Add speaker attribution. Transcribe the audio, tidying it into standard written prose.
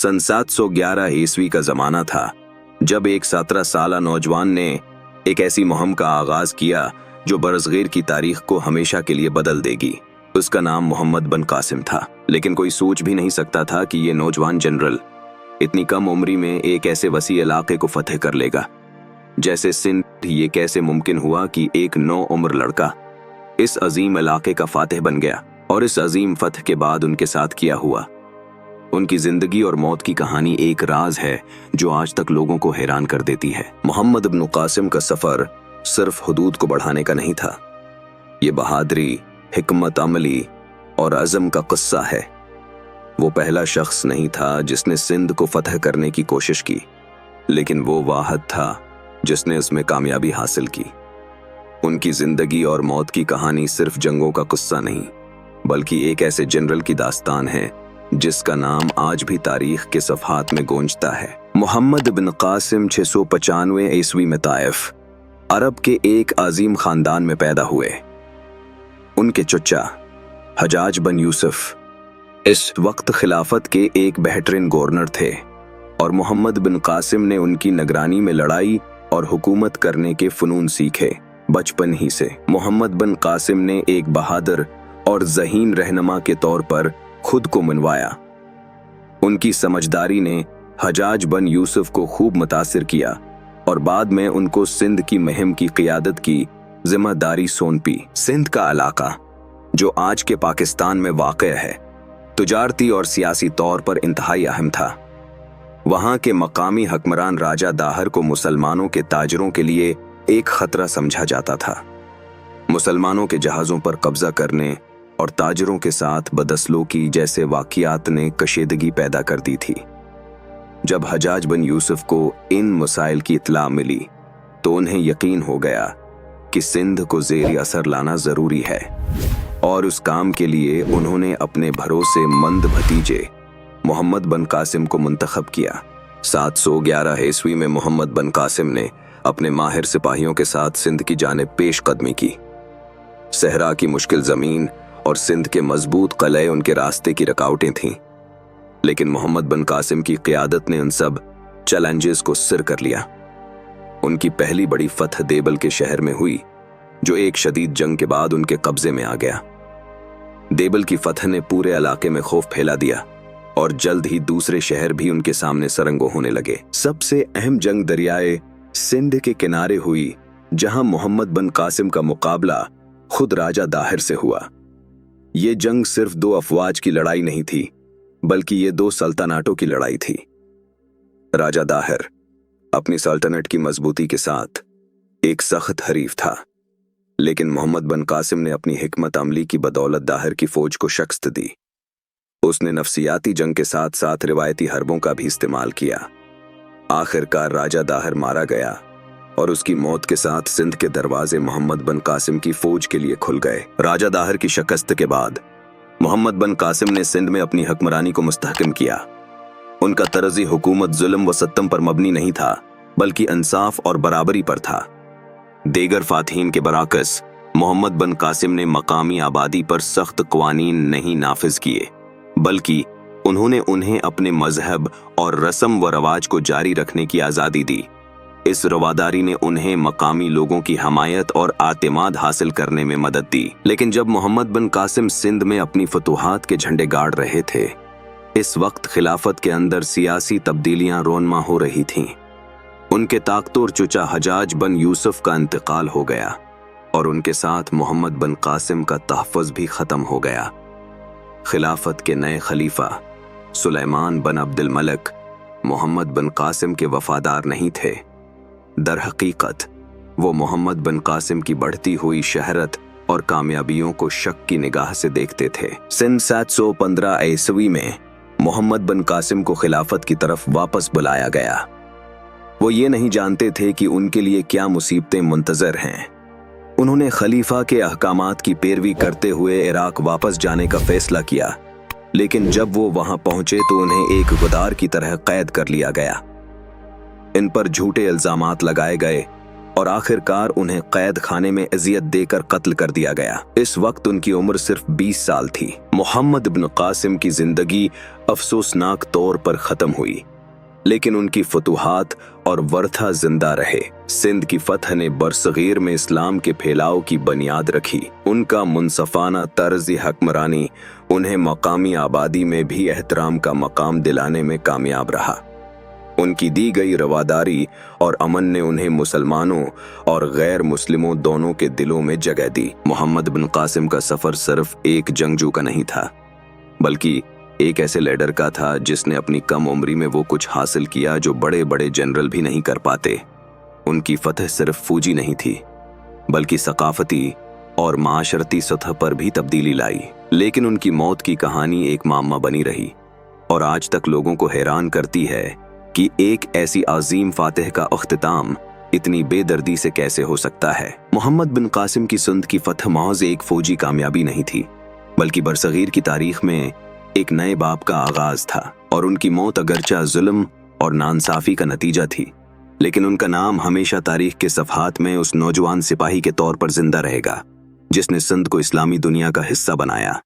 Speaker 1: सन 711 ईस्वी का जमाना था जब एक 17 साला नौजवान ने एक ऐसी मुहिम का आगाज किया जो बरसगीर की तारीख को हमेशा के लिए बदल देगी। उसका नाम मोहम्मद बिन कासिम था, लेकिन कोई सोच भी नहीं सकता था कि ये नौजवान जनरल इतनी कम उम्री में एक ऐसे वसी इलाके को फतेह कर लेगा जैसे सिंध। ये कैसे मुमकिन हुआ कि एक नौ उम्र लड़का इस अजीम इलाके का फातिह बन गया? और इस अजीम फतह के बाद उनके साथ किया हुआ उनकी जिंदगी और मौत की कहानी एक राज है जो आज तक लोगों को हैरान कर देती है। मोहम्मद बिन कासिम का सफर सिर्फ हुदूद को बढ़ाने का नहीं था, ये बहादुरी, हिकमत अमली और अज़म का किस्सा है। वो पहला शख्स नहीं था जिसने सिंध को फतह करने की कोशिश की, लेकिन वो वाहिद था जिसने इसमें कामयाबी हासिल की। उनकी जिंदगी और मौत की कहानी सिर्फ जंगों का किस्सा नहीं, बल्कि एक ऐसे जनरल की दास्तान है जिसका नाम आज भी तारीख के सफ़हात में गूंजता है। मोहम्मद बिन कासिम 695 ईस्वी में ताइफ, अरब के एक अजीम खानदान में पैदा हुए। उनके चचा हजाज बिन यूसुफ इस वक्त खिलाफत के एक बेहतरीन गवर्नर थे और मोहम्मद बिन कासिम ने उनकी निगरानी में लड़ाई और हुकूमत करने के फ़नून सीखे। बचपन ही से मोहम्मद बिन कासिम ने एक बहादुर और ज़हीन रहनुमा के तौर पर खुद को मनवाया। उनकी समझदारी ने हजाज बिन यूसुफ को खूब मुतासिर किया और बाद में उनको सिंध की मुहिम की क़ियादत की जिम्मेदारी सौंपी। सिंध का इलाका जो आज के पाकिस्तान में वाक़या है, तिजारती और सियासी तौर पर इंतहाई अहम था। वहां के मकामी हुक्मरान राजा दाहर को मुसलमानों के ताजरों के लिए एक खतरा समझा जाता था। मुसलमानों के जहाज़ों पर कब्जा करने और ताजरों के साथ बदसलूकी जैसे वाक़ियात ने कशीदगी पैदा कर दी थी। जब हजाज बिन यूसुफ को इन मसाइल की इत्तला मिली तो उन्हें यकीन हो गया कि सिंध को ज़ेर असर लाना ज़रूरी है, और उस काम के लिए उन्होंने अपने भरोसेमंद भतीजे मोहम्मद बिन कासिम को मुंतखब किया। 711 ईस्वी में मोहम्मद बिन कासिम ने अपने माहिर सिपाहियों के साथ सिंध की जानिब पेश कदमी की। सहरा की मुश्किल ज़मीन और सिंध के मजबूत किले उनके रास्ते की रुकावटें थीं, लेकिन मोहम्मद बिन कासिम की क़ियादत ने उन सब चैलेंजेस को सिर कर लिया। उनकी पहली बड़ी फतह देबल के शहर में हुई, जो एक शदीद जंग के बाद उनके कब्जे में आ गया। देबल की फतह ने पूरे इलाके में खौफ फैला दिया और जल्द ही दूसरे शहर भी उनके सामने सरंगो होने लगे। सबसे अहम जंग दरियाए सिंध के किनारे हुई, जहां मोहम्मद बिन कासिम का मुकाबला खुद राजा दाहिर से हुआ। ये जंग सिर्फ दो अफवाज की लड़ाई नहीं थी, बल्कि ये दो सल्तनतों की लड़ाई थी। राजा दाहिर अपनी सल्तनत की मजबूती के साथ एक सख्त हरीफ था, लेकिन मोहम्मद बिन कासिम ने अपनी हिकमत अमली की बदौलत दाहिर की फौज को शिकस्त दी। उसने नफसियाती जंग के साथ साथ रिवायती हरबों का भी इस्तेमाल किया। आखिरकार राजा दाहिर मारा गया और उसकी मौत के साथ सिंध के दरवाजे मोहम्मद बिन कासिम की फौज के लिए खुल गए। राजा दाहिर की शिकस्त के बाद मोहम्मद बिन कासिम ने सिंध में अपनी हुक्मरानी को मुस्तहकम किया। उनका तर्ज़ हुकूमत जुल्म व सत्तम पर मबनी नहीं था, बल्कि इंसाफ और बराबरी पर था। देगर फातहीन के बराकस मोहम्मद बिन कासिम ने मकामी आबादी पर सख्त क़वानीन नहीं नाफिज किए, बल्कि उन्होंने उन्हें अपने मजहब और रस्म व रवाज को जारी रखने की आज़ादी दी। इस रवादारी ने उन्हें मकामी लोगों की हमायत और आतिमाद हासिल करने में मदद दी। लेकिन जब मोहम्मद बिन कासिम सिंध में अपनी फतूहात के झंडे गाड़ रहे थे, इस वक्त खिलाफत के अंदर सियासी तब्दीलियां रोनमा हो रही थीं। उनके ताकतवर चचा हजाज बिन यूसुफ का इंतकाल हो गया और उनके साथ मोहम्मद बिन कासिम का तहफ़्फ़ुज़ भी ख़त्म हो गया। खिलाफत के नए खलीफा सुलेमान बिन अब्दुल मलिक मोहम्मद बिन कासिम के वफादार नहीं थे। दर हकीकत वो मोहम्मद बिन कासिम की बढ़ती हुई शहरत और कामयाबियों को शक की निगाह से देखते थे। सन 715 ईस्वी में मोहम्मद बिन कासिम को खिलाफत की तरफ वापस बुलाया गया। वो ये नहीं जानते थे कि उनके लिए क्या मुसीबतें मुंतज़र हैं। उन्होंने खलीफा के अहकामात की पैरवी करते हुए इराक वापस जाने का फैसला किया, लेकिन जब वो वहां पहुंचे तो उन्हें एक गुदार की तरह कैद कर लिया गया। इन पर झूठे इल्जामात लगाए गए और आखिरकार उन्हें कैद खाने में अजियत देकर कत्ल कर दिया गया। इस वक्त उनकी उम्र सिर्फ 20 साल थी। मोहम्मद बिन कासिम की जिंदगी अफसोसनाक तौर पर खत्म हुई, लेकिन उनकी फतूहात और वर्था जिंदा रहे। सिंध की फतह ने बरसगीर में इस्लाम के फैलाव की बुनियाद रखी। उनका मुनसफाना तर्ज हुक्मरानी उन्हें मकामी आबादी में भी एहतराम का मकाम दिलाने में कामयाब रहा। उनकी दी गई रवादारी और अमन ने उन्हें मुसलमानों और गैर मुस्लिमों दोनों के दिलों में जगह दी। मोहम्मद बिन कासिम का सफर सिर्फ एक जंगजू का नहीं था, बल्कि एक ऐसे लीडर का था जिसने अपनी कम उम्री में वो कुछ हासिल किया जो बड़े बड़े जनरल भी नहीं कर पाते। उनकी फतह सिर्फ फौजी नहीं थी, बल्कि सकाफती और माशरती सतह पर भी तब्दीली लाई। लेकिन उनकी मौत की कहानी एक मामा बनी रही और आज तक लोगों को हैरान करती है कि एक ऐसी अजीम फातिह का अख्तिताम इतनी बेदर्दी से कैसे हो सकता है। मोहम्मद बिन कासिम की सिंध की फतह महज एक फौजी कामयाबी नहीं थी, बल्कि बरसगीर की तारीख में एक नए बाब का आगाज था। और उनकी मौत अगरचा जुल्म और नाइंसाफी का नतीजा थी, लेकिन उनका नाम हमेशा तारीख के सफ़हात में उस नौजवान सिपाही के तौर पर जिंदा रहेगा जिसने सिंध को इस्लामी दुनिया का हिस्सा बनाया।